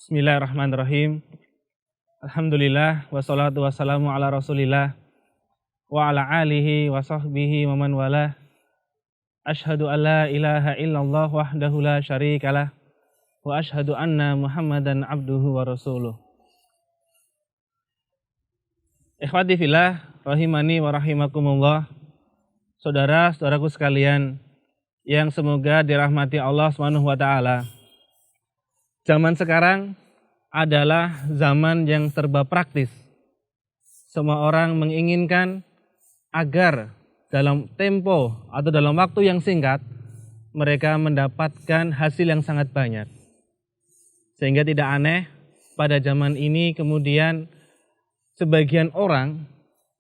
Bismillahirrahmanirrahim. Alhamdulillah wassalatu wassalamu ala Rasulillah wa ala alihi wa sahbihi wa man walah. Asyhadu an la ilaha illallah wahdahu la syarikalah wa asyhadu anna Muhammadan abduhu wa rasuluh. Ikhwati fillah rahimani wa rahimakumullah. Saudara-saudaraku sekalian yang semoga dirahmati Allah Subhanahu wa taala. Zaman sekarang adalah zaman yang serba praktis. Semua orang menginginkan agar dalam tempo atau dalam waktu yang singkat mereka mendapatkan hasil yang sangat banyak. Sehingga tidak aneh pada zaman ini kemudian sebagian orang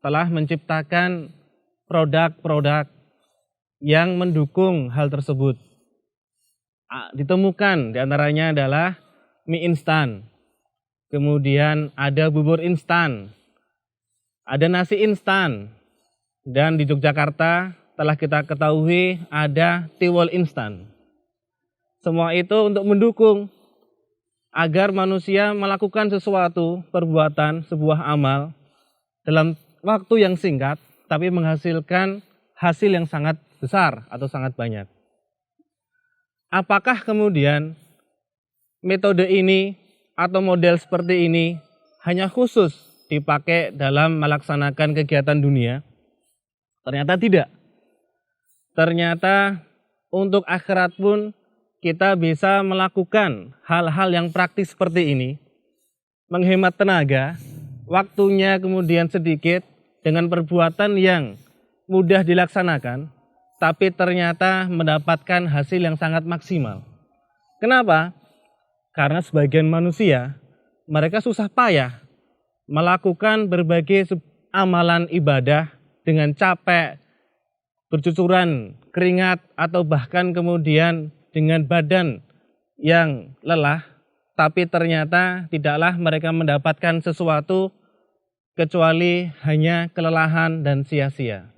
telah menciptakan produk-produk yang mendukung hal tersebut. Ditemukan diantaranya adalah mie instan, kemudian ada bubur instan, ada nasi instan, dan di Yogyakarta telah kita ketahui ada tiwul instan. Semua itu untuk mendukung agar manusia melakukan sesuatu perbuatan, sebuah amal dalam waktu yang singkat tapi menghasilkan hasil yang sangat besar atau sangat banyak. Apakah kemudian metode ini atau model seperti ini hanya khusus dipakai dalam melaksanakan kegiatan dunia? Ternyata tidak. Ternyata untuk akhirat pun kita bisa melakukan hal-hal yang praktis seperti ini. Menghemat tenaga, waktunya kemudian sedikit dengan perbuatan yang mudah dilaksanakan, tapi ternyata mendapatkan hasil yang sangat maksimal. Kenapa? Karena sebagian manusia, mereka susah payah melakukan berbagai amalan ibadah dengan capek, bercucuran keringat, atau bahkan kemudian dengan badan yang lelah, tapi ternyata tidaklah mereka mendapatkan sesuatu kecuali hanya kelelahan dan sia-sia.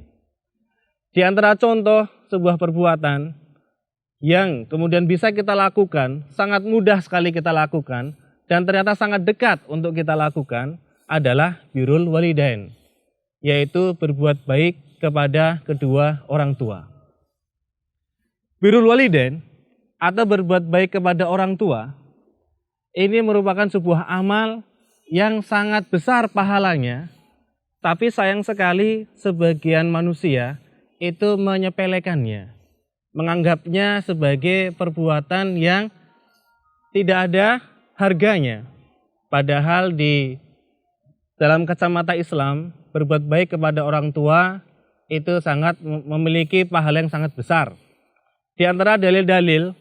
Di antara contoh sebuah perbuatan yang kemudian bisa kita lakukan, sangat mudah sekali kita lakukan, dan ternyata sangat dekat untuk kita lakukan adalah birrul walidain, yaitu berbuat baik kepada kedua orang tua. Birrul walidain atau berbuat baik kepada orang tua, ini merupakan sebuah amal yang sangat besar pahalanya, tapi sayang sekali sebagian manusia itu menyepelekannya, menganggapnya sebagai perbuatan yang tidak ada harganya. Padahal di dalam kacamata Islam, berbuat baik kepada orang tua itu sangat memiliki pahala yang sangat besar. Di antara dalil-dalil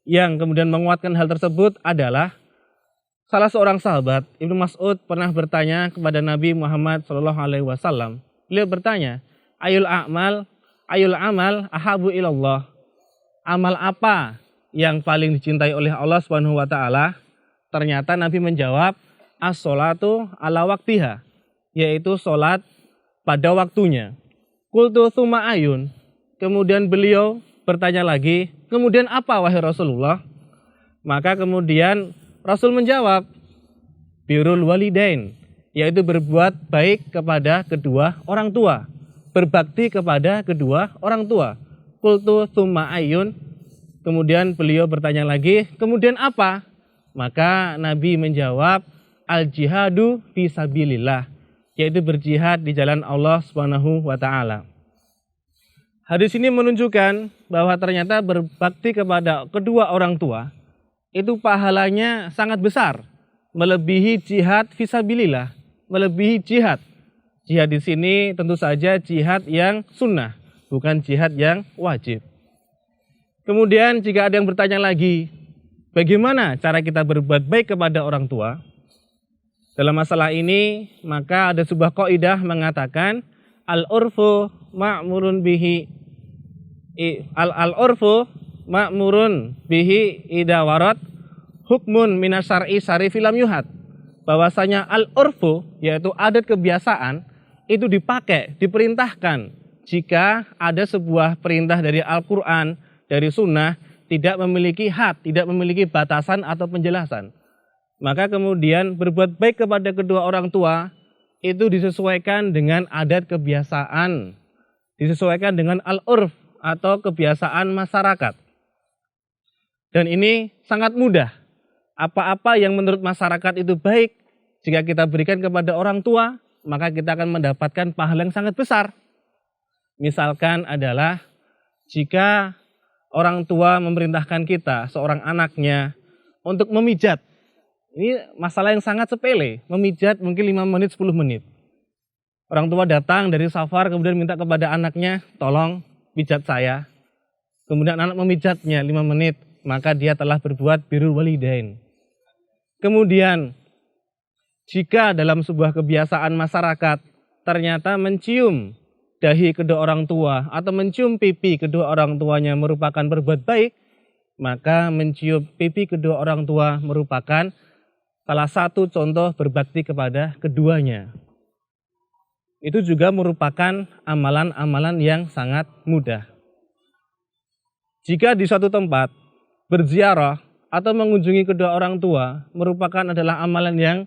yang kemudian menguatkan hal tersebut adalah salah seorang sahabat, Ibnu Mas'ud, pernah bertanya kepada Nabi Muhammad SAW. Beliau bertanya, Ayul amal ahabu ilallah. Amal apa yang paling dicintai oleh Allah Subhanahu wa taala? Ternyata Nabi menjawab, as-sholatu ala waktiha, yaitu sholat pada waktunya. Qultu tsumma ayun. Kemudian beliau bertanya lagi, kemudian apa wahai Rasulullah? Maka kemudian Rasul menjawab, birrul walidain, yaitu berbuat baik kepada kedua orang tua. Berbakti kepada kedua orang tua. Qultu tsumma ayun. Kemudian beliau bertanya lagi, kemudian apa? Maka Nabi menjawab, al-jihadu fi sabilillah, yaitu berjihad di jalan Allah Subhanahu wa taala. Hadis ini menunjukkan bahwa ternyata berbakti kepada kedua orang tua itu pahalanya sangat besar, melebihi jihad fi sabilillah, melebihi jihad. Jihad di sini tentu saja jihad yang sunnah, bukan jihad yang wajib. Kemudian jika ada yang bertanya lagi, bagaimana cara kita berbuat baik kepada orang tua? Dalam masalah ini, maka ada sebuah kaidah mengatakan al-urfu ma'murun bihi al-urfu ma'murun bihi idawarat hukmun minasyar'i syarifi lam yuhad. Bahwasanya al-urfu, yaitu adat kebiasaan, itu dipakai, diperintahkan jika ada sebuah perintah dari Al-Quran, dari sunnah, tidak memiliki had, tidak memiliki batasan atau penjelasan. maka kemudian berbuat baik kepada kedua orang tua itu disesuaikan dengan adat kebiasaan, disesuaikan dengan al-urf atau kebiasaan masyarakat. Dan ini sangat mudah. Apa-apa yang menurut masyarakat itu baik, jika kita berikan kepada orang tua, maka kita akan mendapatkan pahala yang sangat besar. Misalkan adalah jika orang tua memerintahkan kita, seorang anaknya, untuk memijat. Ini masalah yang sangat sepele, memijat mungkin 5 menit, 10 menit. Orang tua datang dari safar kemudian minta kepada anaknya, tolong pijat saya. Kemudian anak memijatnya 5 menit, maka dia telah berbuat birrul walidain. Kemudian, jika dalam sebuah kebiasaan masyarakat ternyata mencium dahi kedua orang tua atau mencium pipi kedua orang tuanya merupakan berbuat baik, maka mencium pipi kedua orang tua merupakan salah satu contoh berbakti kepada keduanya. Itu juga merupakan amalan-amalan yang sangat mudah. Jika di suatu tempat berziarah atau mengunjungi kedua orang tua merupakan adalah amalan yang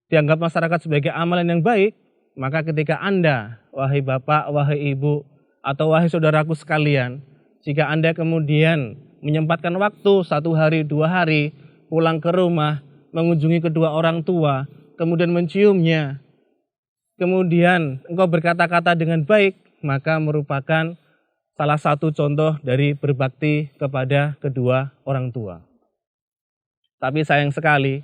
dianggap masyarakat sebagai amalan yang baik, maka ketika Anda, wahai bapak, wahai ibu, atau wahai saudaraku sekalian, jika Anda kemudian menyempatkan waktu 1 hari, 2 hari, pulang ke rumah, mengunjungi kedua orang tua, kemudian menciumnya, kemudian engkau berkata-kata dengan baik, maka merupakan salah satu contoh dari berbakti kepada kedua orang tua. Tapi sayang sekali,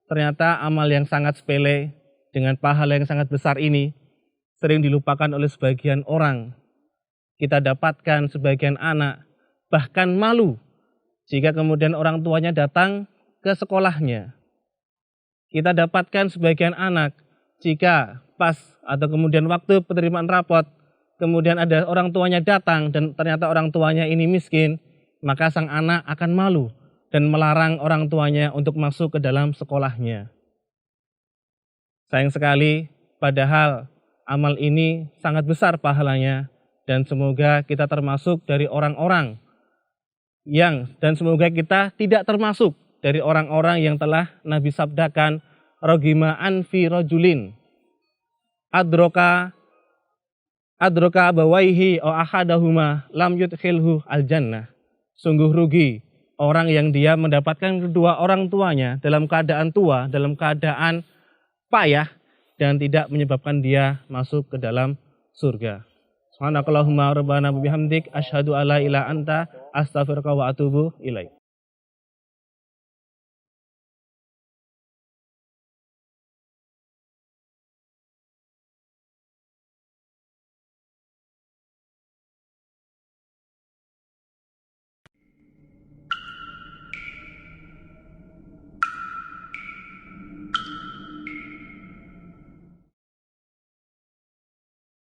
ternyata amal yang sangat sepele dengan pahala yang sangat besar ini sering dilupakan oleh sebagian orang. Kita dapatkan sebagian anak bahkan malu jika kemudian orang tuanya datang ke sekolahnya. Kita dapatkan sebagian anak jika pas atau kemudian waktu penerimaan rapot, kemudian ada orang tuanya datang dan ternyata orang tuanya ini miskin, maka sang anak akan malu dan melarang orang tuanya untuk masuk ke dalam sekolahnya. Sayang sekali, padahal amal ini sangat besar pahalanya dan semoga kita termasuk dari orang-orang dan semoga kita tidak termasuk dari orang-orang yang telah Nabi sabdakan, rogima anfi rojulin adroka abawaihi o ahadahuma lam yudkhilhu al-jannah. Sungguh rugi orang yang dia mendapatkan kedua orang tuanya dalam keadaan tua, dalam keadaan payah, dan tidak menyebabkan dia masuk ke dalam surga. Subhanakallahumma rabbana bihamdik asyhadu alla ilaha anta astaghfiruka wa atubu ilaik.